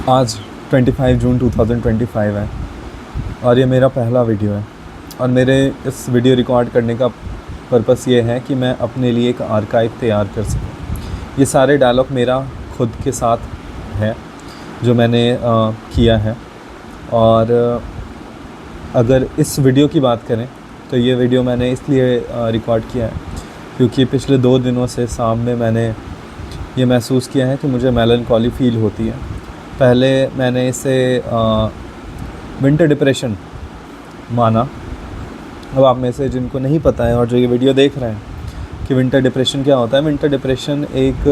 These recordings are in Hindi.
आज 25 जून 2025 है और ये मेरा पहला वीडियो है। और मेरे इस वीडियो रिकॉर्ड करने का पर्पस ये है कि मैं अपने लिए एक आर्काइव तैयार कर सकूँ। ये सारे डायलॉग मेरा खुद के साथ है जो मैंने किया है। और अगर इस वीडियो की बात करें तो ये वीडियो मैंने इसलिए रिकॉर्ड किया है क्योंकि पिछले 2 दिनों से शाम में मैंने ये महसूस किया है कि मुझे मेलनकॉली फ़ील होती है। पहले मैंने इसे विंटर डिप्रेशन माना। अब आप में से जिनको नहीं पता है और जो ये वीडियो देख रहे हैं कि विंटर डिप्रेशन क्या होता है, विंटर डिप्रेशन एक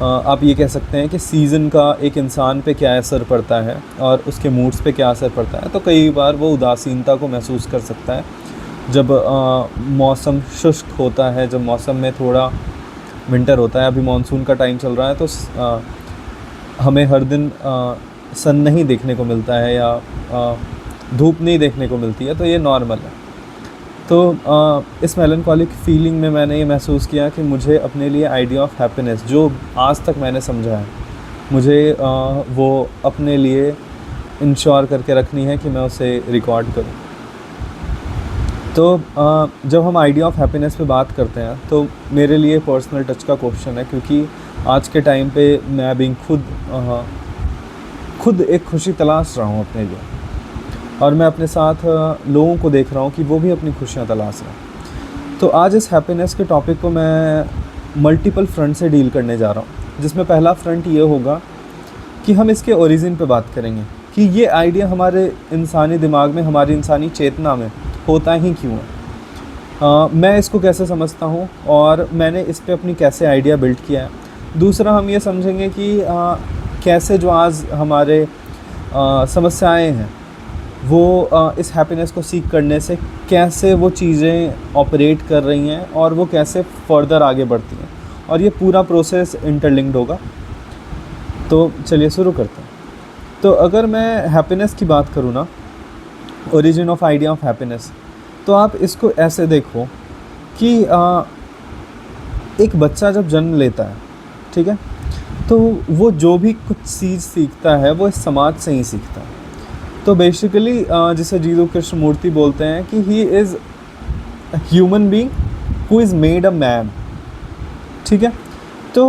आप ये कह सकते हैं कि सीज़न का एक इंसान पे क्या असर पड़ता है और उसके मूड्स पे क्या असर पड़ता है। तो कई बार वो उदासीनता को महसूस कर सकता है जब मौसम शुष्क होता है, जब मौसम में थोड़ा विंटर होता है। अभी मानसून का टाइम चल रहा है तो हमें हर दिन सन नहीं देखने को मिलता है या धूप नहीं देखने को मिलती है, तो ये नॉर्मल है। तो इस मेलनकॉलिक फीलिंग में मैंने ये महसूस किया कि मुझे अपने लिए आइडिया ऑफ हैप्पीनेस जो आज तक मैंने समझा है, मुझे वो अपने लिए इंश्योर करके रखनी है कि मैं उसे रिकॉर्ड करूं। तो जब हम आइडिया ऑफ हैप्पीनेस पे बात करते हैं तो मेरे लिए पर्सनल टच का क्वेश्चन है, क्योंकि आज के टाइम पे मैं भी खुद एक खुशी तलाश रहा हूँ अपने लिए, और मैं अपने साथ लोगों को देख रहा हूँ कि वो भी अपनी खुशियाँ तलाश रहे हैं। तो आज इस हैप्पीनेस के टॉपिक को मैं मल्टीपल फ्रंट से डील करने जा रहा हूँ, जिसमें पहला फ्रंट ये होगा कि हम इसके ओरिजिन पे बात करेंगे कि ये आइडिया हमारे इंसानी दिमाग में, हमारी इंसानी चेतना में होता ही क्यों है। मैं इसको कैसे समझता हूँ और मैंने इस पे अपनी कैसे आइडिया बिल्ड किया है। दूसरा हम ये समझेंगे कि कैसे जो आज हमारे समस्याएं हैं वो इस हैप्पीनेस को सीख करने से कैसे वो चीज़ें ऑपरेट कर रही हैं और वो कैसे फर्दर आगे बढ़ती हैं, और ये पूरा प्रोसेस इंटरलिंक्ड होगा। तो चलिए शुरू करते हैं। तो अगर मैं हैप्पीनेस की बात करूँ ना, origin of idea of happiness, तो आप इसको ऐसे देखो कि एक बच्चा जब जन्म लेता है, ठीक है, तो वो जो भी कुछ चीज़ सीखता है वो इस समाज से ही सीखता है। तो बेसिकली जिसे जीसस कृष्ण मूर्ति बोलते हैं कि he is human being who is made a man, ठीक है। तो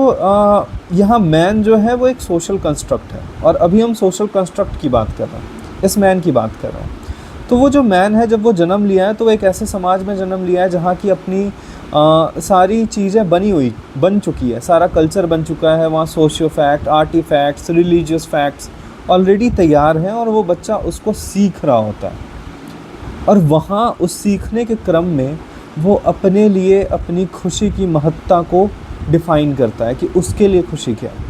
यहाँ मैन जो है वो एक सोशल कंस्ट्रक्ट है, और अभी हम सोशल कंस्ट्रक्ट की बात कर रहे हैं, इस मैन की बात कर रहे हैं। तो वो जो मैन है, जब वो जन्म लिया है तो वो एक ऐसे समाज में जन्म लिया है जहाँ की अपनी सारी चीज़ें बन चुकी है, सारा कल्चर बन चुका है। वहाँ socio fact, artifacts, religious facts already तैयार हैं और वो बच्चा उसको सीख रहा होता है। और वहाँ उस सीखने के क्रम में वो अपने लिए अपनी खुशी की महत्ता को डिफ़ाइन करता है कि उसके लिए खुशी क्या है।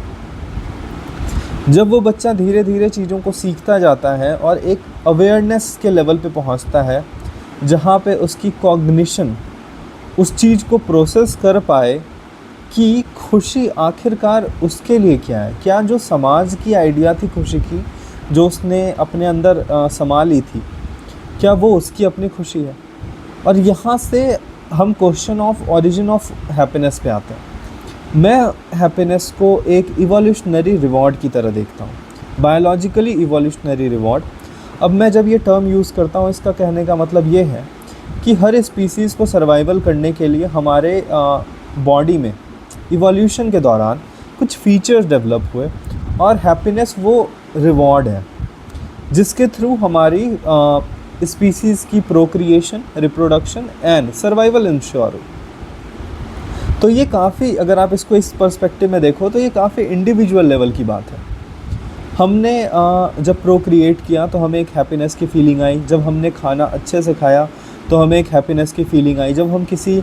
जब वो बच्चा धीरे धीरे चीज़ों को सीखता जाता है और एक अवेयरनेस के लेवल पे पहुंचता है जहाँ पे उसकी कॉग्निशन उस चीज़ को प्रोसेस कर पाए कि खुशी आखिरकार उसके लिए क्या है, क्या जो समाज की आइडिया थी खुशी की, जो उसने अपने अंदर समा ली थी, क्या वो उसकी अपनी खुशी है। और यहाँ से हम question of origin of happiness पे आते हैं। मैं हैप्पीनेस को एक इवोल्यूशनरी रिवॉर्ड की तरह देखता हूँ, बायोलॉजिकली इवोल्यूशनरी रिवॉर्ड। अब मैं जब ये टर्म यूज़ करता हूँ, इसका कहने का मतलब ये है कि हर स्पीसीज़ को सर्वाइवल करने के लिए हमारे बॉडी में इवोल्यूशन के दौरान कुछ फीचर्स डेवलप हुए, और हैप्पीनेस वो रिवॉर्ड है जिसके थ्रू हमारी स्पीसीज़ की procreation, reproduction and survival ensure हो। तो ये काफ़ी, अगर आप इसको इस पर्सपेक्टिव में देखो तो ये काफ़ी इंडिविजुअल लेवल की बात है। हमने जब प्रोक्रिएट किया तो हमें एक हैप्पीनेस की फीलिंग आई, जब हमने खाना अच्छे से खाया तो हमें एक हैप्पीनेस की फीलिंग आई, जब हम किसी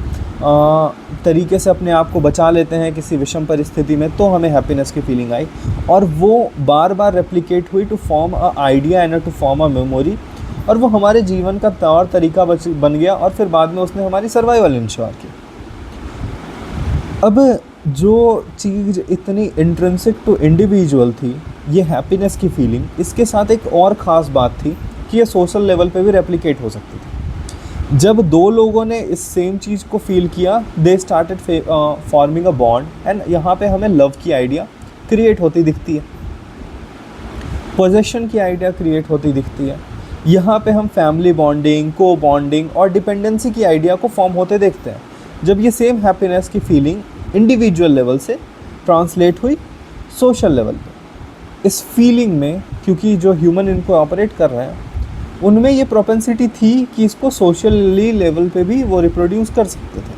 तरीके से अपने आप को बचा लेते हैं किसी विषम परिस्थिति में तो हमें हैप्पीनेस की फीलिंग आई, और वो बार बार रेप्लिकेट हुई to form a idea and to form a memory, और वो हमारे जीवन का तौर तरीका बन गया, और फिर बाद में उसने हमारी सर्वाइवल इंश्योर की। अब जो चीज़ इतनी इंट्रिंसिक टू इंडिविजुअल थी, ये हैप्पीनेस की फीलिंग, इसके साथ एक और ख़ास बात थी कि ये सोशल लेवल पे भी रेप्लिकेट हो सकती थी। जब 2 लोगों ने इस सेम चीज़ को फील किया, they started forming a bond, and यहाँ पे हमें लव की आइडिया क्रिएट होती दिखती है। पोजेशन की आइडिया क्रिएट होती दिखती है। यहाँ पे हम फैमिली बॉन्डिंग, को बॉन्डिंग और डिपेंडेंसी की आइडिया को फॉर्म होते देखते हैं, जब ये सेम हैप्पीनेस की फीलिंग इंडिविजुअल लेवल से ट्रांसलेट हुई सोशल लेवल पे। इस फीलिंग में क्योंकि जो ह्यूमन इनको ऑपरेट कर रहे हैं उनमें ये प्रोपेंसिटी थी कि इसको सोशली लेवल पे भी वो रिप्रोड्यूस कर सकते थे।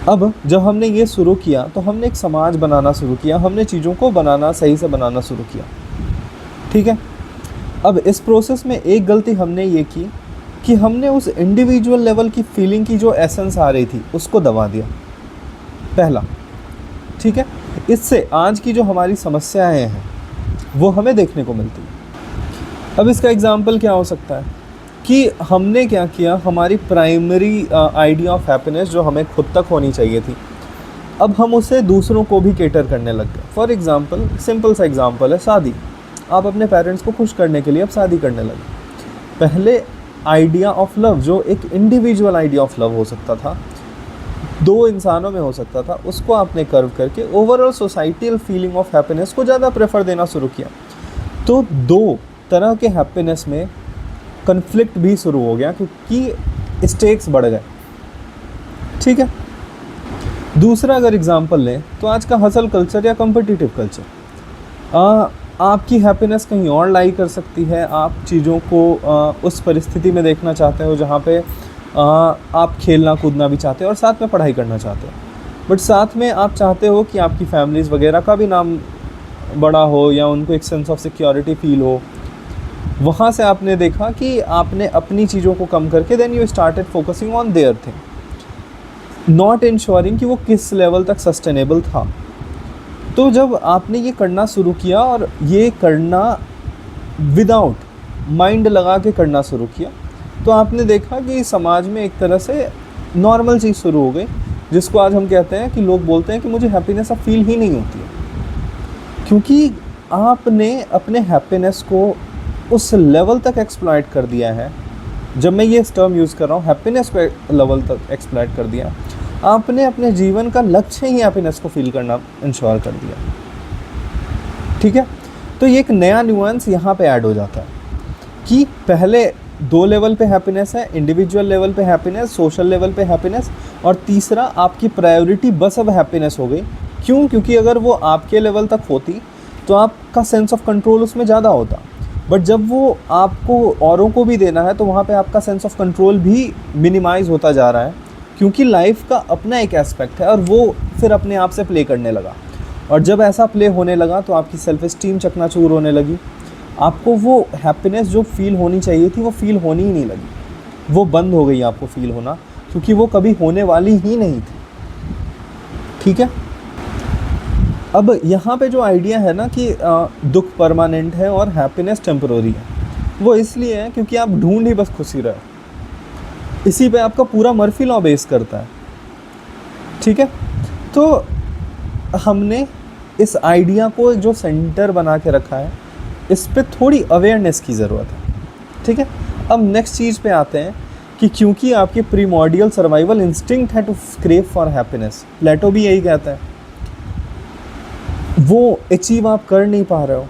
अब जब हमने ये शुरू किया तो हमने एक समाज बनाना शुरू किया, हमने चीज़ों को बनाना सही से बनाना शुरू किया, ठीक है। अब इस प्रोसेस में एक गलती हमने ये की कि हमने उस इंडिविजुअल लेवल की फीलिंग की जो एसेंस आ रही थी उसको दबा दिया, पहला, ठीक है। इससे आज की जो हमारी समस्याएं हैं वो हमें देखने को मिलती है। अब इसका एग्जाम्पल क्या हो सकता है कि हमने क्या किया, हमारी प्राइमरी आइडिया ऑफ हैप्पीनेस जो हमें खुद तक होनी चाहिए थी, अब हम उसे दूसरों को भी केटर करने लग गए। फॉर एग्जांपल, सिंपल सा एग्जांपल है शादी। आप अपने पेरेंट्स को खुश करने के लिए अब शादी करने लगे। पहले आइडिया ऑफ लव जो एक इंडिविजुअल आइडिया ऑफ लव हो सकता था, दो इंसानों में हो सकता था, उसको आपने कर्व करके overall societal feeling of happiness को ज़्यादा प्रेफर देना शुरू किया। तो दो तरह के हैप्पीनेस में कन्फ्लिक्ट भी शुरू हो गया क्योंकि स्टेक्स बढ़ गए, ठीक है। दूसरा अगर एग्जांपल लें तो आज का हसल कल्चर या कम्पिटिटिव कल्चर आपकी हैप्पीनेस कहीं और लाई कर सकती है। आप चीज़ों को उस परिस्थिति में देखना चाहते हो जहाँ पे आप खेलना कूदना भी चाहते हो और साथ में पढ़ाई करना चाहते हो, बट साथ में आप चाहते हो कि आपकी फैमिलीज़ वगैरह का भी नाम बड़ा हो या उनको एक सेंस ऑफ सिक्योरिटी फील हो। वहाँ से आपने देखा कि आपने अपनी चीज़ों को कम करके then you started focusing on their thing, not ensuring कि वो किस लेवल तक सस्टेनेबल था। तो जब आपने ये करना शुरू किया और ये करना विदाउट माइंड लगा के करना शुरू किया, तो आपने देखा कि समाज में एक तरह से नॉर्मल चीज़ शुरू हो गई, जिसको आज हम कहते हैं कि लोग बोलते हैं कि मुझे हैप्पीनेस अब फील ही नहीं होती है, क्योंकि आपने अपने हैप्पीनेस को उस लेवल तक एक्सप्लॉइट कर दिया है। जब मैं ये टर्म यूज़ कर रहा हूँ, हैप्पीनेस को लेवल तक एक्सप्लॉइट कर दिया, आपने अपने जीवन का लक्ष्य ही हैप्पीनेस को फील करना इंश्योर कर दिया, ठीक है। तो ये एक नया न्यूएंस यहाँ पे ऐड हो जाता है कि पहले दो लेवल पे हैप्पीनेस है, इंडिविजुअल लेवल पे हैप्पीनेस, सोशल लेवल पे हैप्पीनेस, और तीसरा आपकी प्रायोरिटी बस अब हैप्पीनेस हो गई। क्यों? क्योंकि अगर वो आपके लेवल तक होती तो आपका सेंस ऑफ कंट्रोल उसमें ज़्यादा होता, बट जब वो आपको औरों को भी देना है तो वहाँ पे आपका सेंस ऑफ कंट्रोल भी मिनिमाइज़ होता जा रहा है, क्योंकि लाइफ का अपना एक एस्पेक्ट है और वो फिर अपने आप से प्ले करने लगा। और जब ऐसा प्ले होने लगा तो आपकी सेल्फ इस्टीम चकनाचूर होने लगी, आपको वो हैप्पीनेस जो फील होनी चाहिए थी वो फील होनी ही नहीं लगी, वो बंद हो गई आपको फील होना, क्योंकि वो कभी होने वाली ही नहीं थी, ठीक है। अब यहाँ पे जो आइडिया है ना कि दुख परमानेंट है और हैप्पीनेस टेम्पररी है, वो इसलिए है क्योंकि आप ढूंढ ही बस खुशी रहे। इसी पे आपका पूरा मर्फी लॉ बेस करता है, ठीक है। तो हमने इस आइडिया को जो सेंटर बना के रखा है, इस पे थोड़ी अवेयरनेस की ज़रूरत है, ठीक है। अब नेक्स्ट चीज़ पे आते हैं कि क्योंकि आपके प्रीमॉर्डियल सर्वाइवल इंस्टिंक्ट है टू क्रेव फॉर हैप्पीनेस, प्लेटो भी यही कहता है, वो अचीव आप कर नहीं पा रहे हो,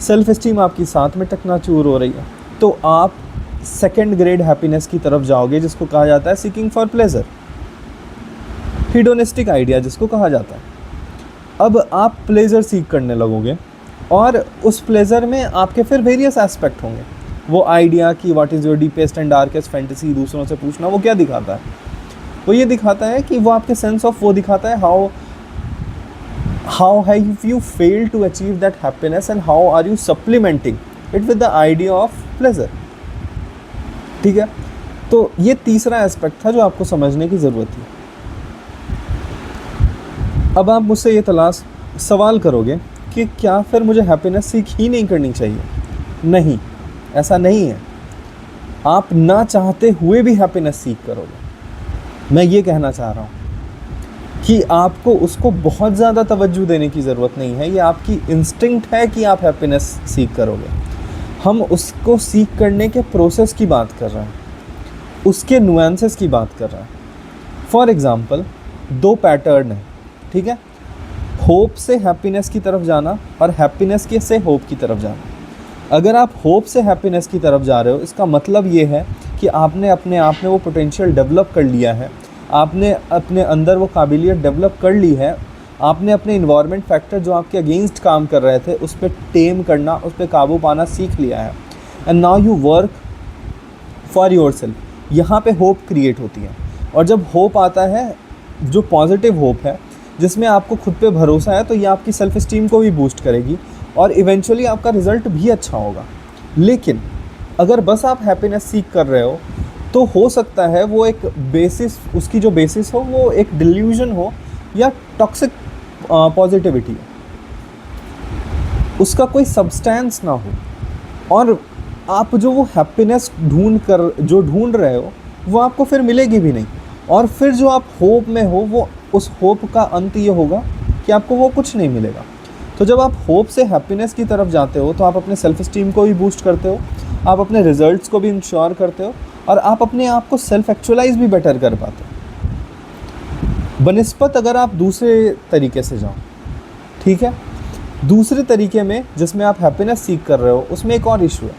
सेल्फ इस्टीम आपकी साथ में टकनाचूर हो रही है, तो आप सेकेंड ग्रेड हैप्पीनेस की तरफ जाओगे, जिसको कहा जाता है सीकिंग फॉर प्लेजर, हिडोनिस्टिक आइडिया जिसको कहा जाता है। अब आप प्लेजर सीख करने लगोगे और उस प्लेजर में आपके फिर वेरियस एस्पेक्ट होंगे। वो आइडिया कि what is your deepest and darkest fantasy दूसरों से पूछना, वो क्या दिखाता है? वो ये दिखाता है कि वो आपके सेंस ऑफ वो दिखाता है how have you failed to achieve that happiness and how are you supplementing it with the idea of pleasure, ठीक है। तो ये तीसरा एस्पेक्ट था जो आपको समझने की ज़रूरत थी। अब आप मुझसे ये सवाल करोगे कि क्या फिर मुझे हैप्पीनेस सीख ही नहीं करनी चाहिए? नहीं, ऐसा नहीं है। आप ना चाहते हुए भी हैप्पीनेस सीख करोगे। मैं ये कहना चाह रहा हूँ कि आपको उसको बहुत ज़्यादा तवज्जो देने की ज़रूरत नहीं है, ये आपकी इंस्टिंक्ट है कि आप हैप्पीनेस सीख करोगे। हम उसको सीख करने के प्रोसेस की बात कर रहे हैं, उसके नुएंसेस की बात कर रहे हैं। फॉर एग्ज़ाम्पल, दो पैटर्न है, ठीक है, होप से हैप्पीनेस की तरफ जाना और हैप्पीनेस के से होप की तरफ जाना। अगर आप होप से हैप्पीनेस की तरफ जा रहे हो, इसका मतलब ये है कि आपने अपने आप में वो पोटेंशियल डेवलप कर लिया है, आपने अपने अंदर वो काबिलियत डेवलप कर ली है, आपने अपने इन्वायरमेंट फैक्टर जो आपके अगेंस्ट काम कर रहे थे उस पर टेम करना, उस पर काबू पाना सीख लिया है। And now you work for your self. यहाँ पे होप क्रिएट होती है, और जब होप आता है, जो पॉजिटिव होप है जिसमें आपको खुद पे भरोसा है, तो ये आपकी सेल्फ इस्टीम को भी बूस्ट करेगी और इवेंचुअली आपका रिज़ल्ट भी अच्छा होगा। लेकिन अगर बस आप हैप्पीनेस सीख कर रहे हो, तो हो सकता है वो एक बेसिस, उसकी जो बेसिस हो वो एक डिल्यूजन हो या टॉक्सिक पॉजिटिविटी हो, उसका कोई सब्सटेंस ना हो, और आप जो वो हैप्पीनेस ढूंढ रहे हो वो आपको फिर मिलेगी भी नहीं। और फिर जो आप होप में हो, वो उस होप का अंत ये होगा कि आपको वो कुछ नहीं मिलेगा। तो जब आप होप से हैप्पीनेस की तरफ जाते हो, तो आप अपने सेल्फ इस्टीम को भी बूस्ट करते हो, आप अपने रिजल्ट्स को भी इंश्योर करते हो, और आप अपने आप को सेल्फ एक्चुअलाइज भी बेटर कर पाते हो बनिस्पत अगर आप दूसरे तरीके से जाओ। ठीक है, दूसरे तरीके में जिसमें आप हैप्पीनेस सीख कर रहे हो, उसमें एक और इशू है।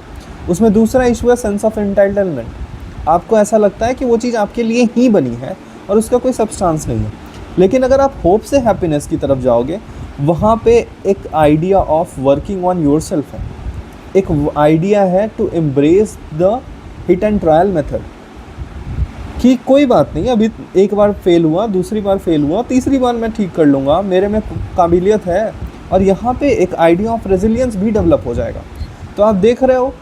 उसमें दूसरा इशू है सेंस ऑफ एंटाइटलमेंट। आपको ऐसा लगता है कि वो चीज़ आपके लिए ही बनी है और उसका कोई सब्सटेंस नहीं है। लेकिन अगर आप होप से हैप्पीनेस की तरफ जाओगे, वहाँ पे एक idea of working on yourself है, एक आइडिया है to embrace the hit and trial method, कि कोई बात नहीं, अभी एक बार फेल हुआ, दूसरी बार फेल हुआ, तीसरी बार मैं ठीक कर लूँगा, मेरे में काबिलियत है, और यहाँ पे एक आइडिया ऑफ रेजिलियंस भी डेवलप हो जाएगा। तो आप देख रहे हो,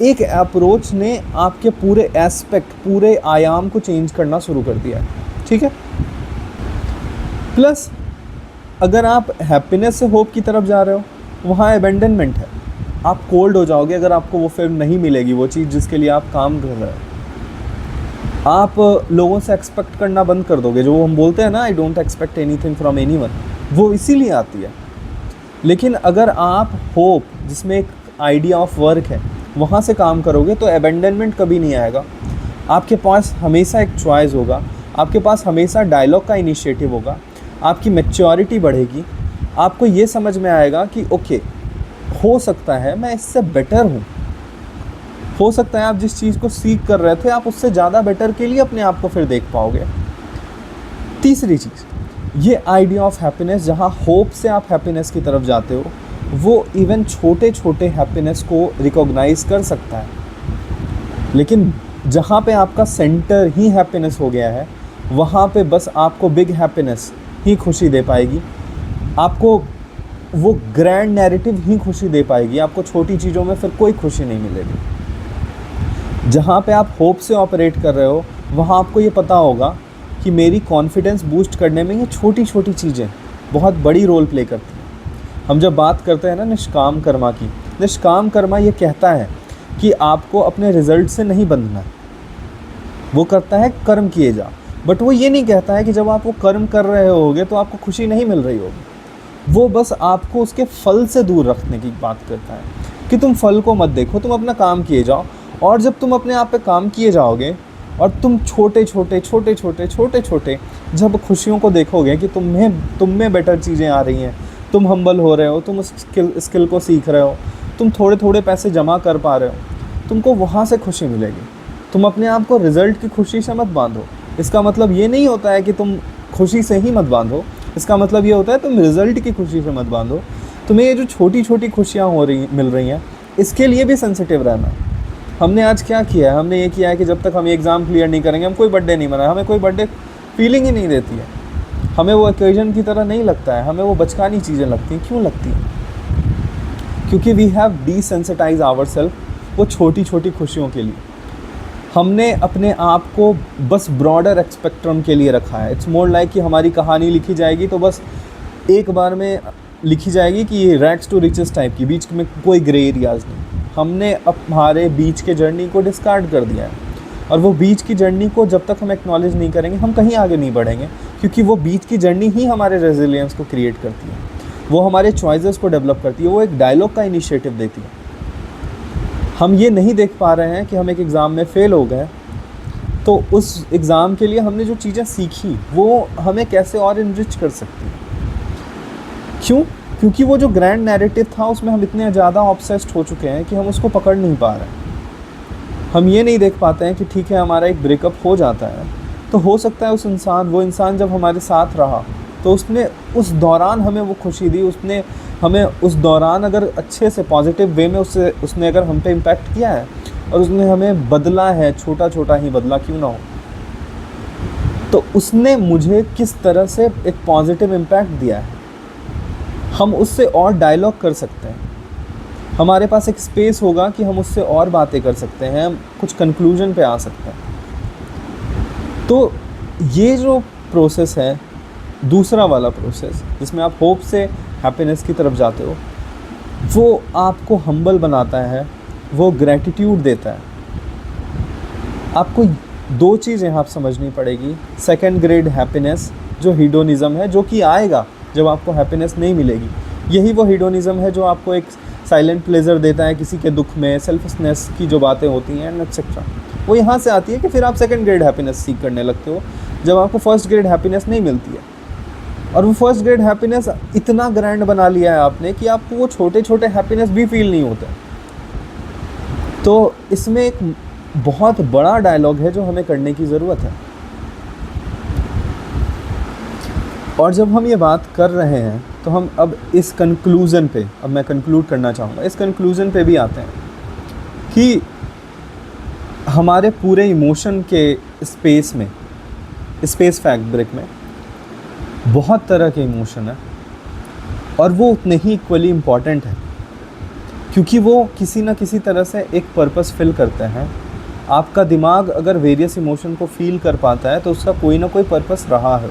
एक अप्रोच ने आपके पूरे एस्पेक्ट, पूरे आयाम को चेंज करना शुरू कर दिया है। ठीक है, प्लस अगर आप हैप्पीनेस से होप की तरफ जा रहे हो, वहाँ अबेंडनमेंट है। आप कोल्ड हो जाओगे अगर आपको वो फिल्म नहीं मिलेगी, वो चीज़ जिसके लिए आप काम कर रहे हो। आप लोगों से एक्सपेक्ट करना बंद कर दोगे, जो हम बोलते हैं ना, I don't expect anything from anyone, वो इसीलिए आती है। लेकिन अगर आप होप, जिसमें एक आइडिया ऑफ वर्क है, वहाँ से काम करोगे, तो अबेंडनमेंट कभी नहीं आएगा। आपके पास हमेशा एक चॉइस होगा, आपके पास हमेशा डायलॉग का इनिशिएटिव होगा, आपकी मैच्योरिटी बढ़ेगी, आपको ये समझ में आएगा कि ओके, हो सकता है मैं इससे बेटर हूँ, हो सकता है आप जिस चीज़ को सीख कर रहे थे, आप उससे ज़्यादा बेटर के लिए अपने आप को फिर देख पाओगे। तीसरी चीज़, ये आइडिया ऑफ हैप्पीनेस, जहाँ होप से आप हैप्पीनेस की तरफ जाते हो, वो इवन छोटे छोटे हैप्पीनेस को रिकॉग्नाइज कर सकता है। लेकिन जहाँ पे आपका सेंटर ही हैप्पीनेस हो गया है, वहाँ पे बस आपको बिग हैप्पीनेस ही खुशी दे पाएगी, आपको वो ग्रैंड नैरेटिव ही खुशी दे पाएगी, आपको छोटी चीज़ों में फिर कोई खुशी नहीं मिलेगी। जहाँ पे आप होप से ऑपरेट कर रहे हो, वहाँ आपको ये पता होगा कि मेरी कॉन्फिडेंस बूस्ट करने में ये छोटी छोटी चीज़ें बहुत बड़ी रोल प्ले करती हैं। हम जब बात करते हैं ना निष्काम कर्मा की, निष्काम कर्मा ये कहता है कि आपको अपने रिजल्ट से नहीं बंधना है, वो करता है कर्म किए जा, बट वो ये नहीं कहता है कि जब आप वो कर्म कर रहे होगे तो आपको खुशी नहीं मिल रही होगी। वो बस आपको उसके फल से दूर रखने की बात करता है कि तुम फल को मत देखो, तुम अपना काम किए जाओ। और जब तुम अपने आप पे काम किए जाओगे और तुम छोटे छोटे जब खुशियों को देखोगे कि तुम में बेटर चीज़ें आ रही हैं, तुम हम्बल हो रहे हो, तुम उस स्किल को सीख रहे हो, तुम थोड़े थोड़े पैसे जमा कर पा रहे हो, तुमको वहाँ से खुशी मिलेगी। तुम अपने आप को रिज़ल्ट की खुशी से मत बांधो। इसका मतलब ये नहीं होता है कि तुम खुशी से ही मत बांधो, इसका मतलब ये होता है तुम रिज़ल्ट की खुशी से मत बांधो। तुम्हें ये जो छोटी छोटी खुशियाँ मिल रही हैं, इसके लिए भी सेंसिटिव रहना। हमने आज क्या किया है, हमने ये किया है कि जब तक हम एग्ज़ाम क्लियर नहीं करेंगे, हम कोई बर्थडे नहीं मनाए, हमें कोई बर्थडे फीलिंग ही नहीं देती है, हमें वो ओकेजन की तरह नहीं लगता है, हमें वो बचकानी चीज़ें लगती हैं। क्यों लगती हैं? क्योंकि वी हैव डिसेंसिटाइज आवरसेल्फ वो छोटी छोटी खुशियों के लिए। हमने अपने आप को बस ब्रॉडर स्पेक्ट्रम के लिए रखा है। इट्स मोर लाइक कि हमारी कहानी लिखी जाएगी तो बस एक बार में लिखी जाएगी कि ये रैग्स टू रिचेस टाइप की, बीच में कोई ग्रे एरियाज़ नहीं। हमने हमारे बीच के जर्नी को डिस्कार्ड कर दिया है, और वो बीच की जर्नी को जब तक हम एक्नॉलेज नहीं करेंगे, हम कहीं आगे नहीं बढ़ेंगे। क्योंकि वो बीच की जर्नी ही हमारे रेजिलियंस को क्रिएट करती है, वो हमारे चॉइसेस को डेवलप करती है, वो एक डायलॉग का इनिशिएटिव देती है। हम ये नहीं देख पा रहे हैं कि हम एक एग्ज़ाम में फ़ेल हो गए, तो उस एग्ज़ाम के लिए हमने जो चीज़ें सीखी वो हमें कैसे और इनरिच कर सकती है। क्यों? क्योंकि वो जो ग्रैंड नैरेटिव था उसमें हम इतने ज़्यादा ऑब्सेस्ड हो चुके हैं कि हम उसको पकड़ नहीं पा रहे हैं। हम ये नहीं देख पाते हैं कि ठीक है हमारा एक ब्रेकअप हो जाता है तो हो सकता है वो इंसान जब हमारे साथ रहा तो उसने उस दौरान हमें वो खुशी दी, उसने हमें उस दौरान अगर अच्छे से पॉजिटिव वे में उसने अगर हम पे इम्पैक्ट किया है और उसने हमें बदला है, छोटा छोटा ही बदला क्यों ना हो, तो उसने मुझे किस तरह से एक पॉजिटिव इम्पैक्ट दिया है। हम उससे और डायलॉग कर सकते हैं, हमारे पास एक स्पेस होगा कि हम उससे और बातें कर सकते हैं, हम कुछ कंक्लूजन पे आ सकते हैं। तो ये जो प्रोसेस है, दूसरा वाला प्रोसेस जिसमें आप होप से हैप्पीनेस की तरफ जाते हो, वो आपको हम्बल बनाता है, वो ग्रैटिट्यूड देता है। आपको दो चीज़ें आप समझनी पड़ेगी। सेकंड ग्रेड हैप्पीनेस जो हीडोनिज़म है, जो कि आएगा जब आपको हैप्पीनेस नहीं मिलेगी। यही वो हीडोनिज़म है जो आपको एक साइलेंट प्लेजर देता है किसी के दुख में, सेल्फिशनेस की जो बातें होती हैं एटसेट्रा, वो यहाँ से आती है कि फिर आप सेकंड ग्रेड हैप्पीनेस सीख करने लगते हो जब आपको फर्स्ट ग्रेड हैप्पीनेस नहीं मिलती है। और वो फर्स्ट ग्रेड हैप्पीनेस इतना ग्रैंड बना लिया है आपने कि आपको वो छोटे छोटे हैप्पीनेस भी फील नहीं होते। तो इसमें एक बहुत बड़ा डायलॉग है जो हमें करने की ज़रूरत है। और जब हम ये बात कर रहे हैं तो हम अब इस कंक्लूज़न पे, अब मैं कंक्लूड करना चाहूँगा, इस कंक्लूज़न पे भी आते हैं कि हमारे पूरे इमोशन के स्पेस फैब्रिक में बहुत तरह के इमोशन हैं और वो उतने ही इक्वली इम्पॉर्टेंट हैं, क्योंकि वो किसी न किसी तरह से एक पर्पस फिल करते हैं। आपका दिमाग अगर वेरियस इमोशन को फील कर पाता है तो उसका कोई ना कोई पर्पस रहा है।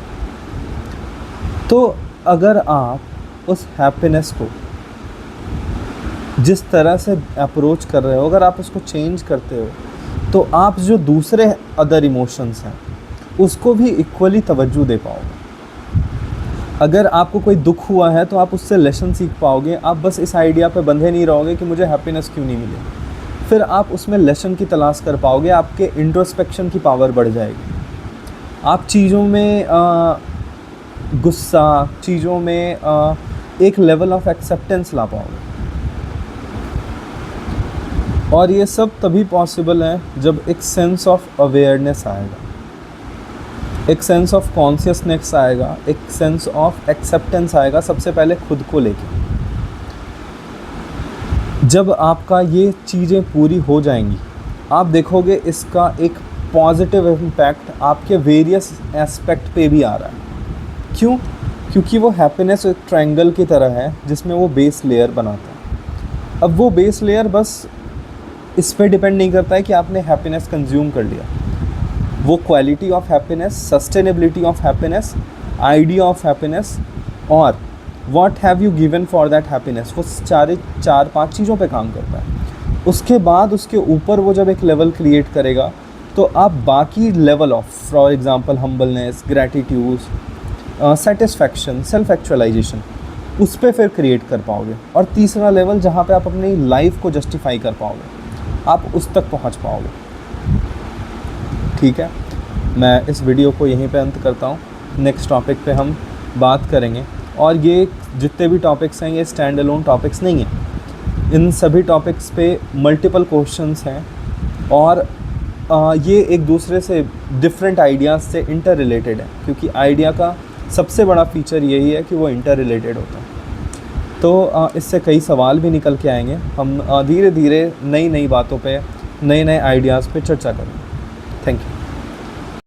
तो अगर आप उस हैप्पीनेस को जिस तरह से अप्रोच कर रहे हो, अगर आप उसको चेंज करते हो, तो आप जो दूसरे अदर इमोशंस हैं उसको भी इक्वली तवज्जो दे पाओगे। अगर आपको कोई दुख हुआ है तो आप उससे लेसन सीख पाओगे। आप बस इस आइडिया पे बंधे नहीं रहोगे कि मुझे हैप्पीनेस क्यों नहीं मिली, फिर आप उसमें लेसन की तलाश कर पाओगे। आपके इंट्रोस्पेक्शन की पावर बढ़ जाएगी। आप चीज़ों में गुस्सा, चीज़ों में एक लेवल ऑफ एक्सेप्टेंस ला पाओगे। और ये सब तभी पॉसिबल है जब एक सेंस ऑफ अवेयरनेस आएगा, एक सेंस ऑफ कॉन्शियसनेस आएगा, एक सेंस ऑफ एक्सेप्टेंस आएगा, सबसे पहले खुद को लेके। जब आपका ये चीज़ें पूरी हो जाएंगी, आप देखोगे इसका एक पॉजिटिव इम्पैक्ट आपके वेरियस एस्पेक्ट पे भी आ रहा है। क्यों? क्योंकि वो हैप्पीनेस एक ट्रायंगल की तरह है जिसमें वो बेस लेयर बनाता है। अब वो बेस लेयर बस इस पे डिपेंड नहीं करता है कि आपने हैप्पीनेस कंज्यूम कर लिया। वो quality of happiness, sustainability of happiness, idea of happiness और what have you given for that happiness, वो चार पांच चीज़ों पे काम करता है। उसके बाद उसके ऊपर वो जब एक लेवल क्रिएट करेगा तो आप बाकी level of, for example humbleness, gratitude, satisfaction, self actualization, उस पर फिर क्रिएट कर पाओगे। और तीसरा लेवल जहाँ पे आप अपनी लाइफ को जस्टिफाई कर पाओगे, आप उस तक पहुँच पाओगे। ठीक है, मैं इस वीडियो को यहीं पे अंत करता हूँ। नेक्स्ट टॉपिक पे हम बात करेंगे। और ये जितने भी टॉपिक्स हैं ये स्टैंड अलोन टॉपिक्स नहीं हैं। इन सभी टॉपिक्स पे मल्टीपल क्वेश्चंस हैं और ये एक दूसरे से डिफरेंट आइडियाज़ से इंटर रिलेटेड है, क्योंकि आइडिया का सबसे बड़ा फीचर यही है कि वो इंटर रिलेटेड होता है। तो इससे कई सवाल भी निकल के आएंगे। हम धीरे धीरे नई नई बातों पे, नए नए आइडियाज़ पे चर्चा करेंगे। Thank you.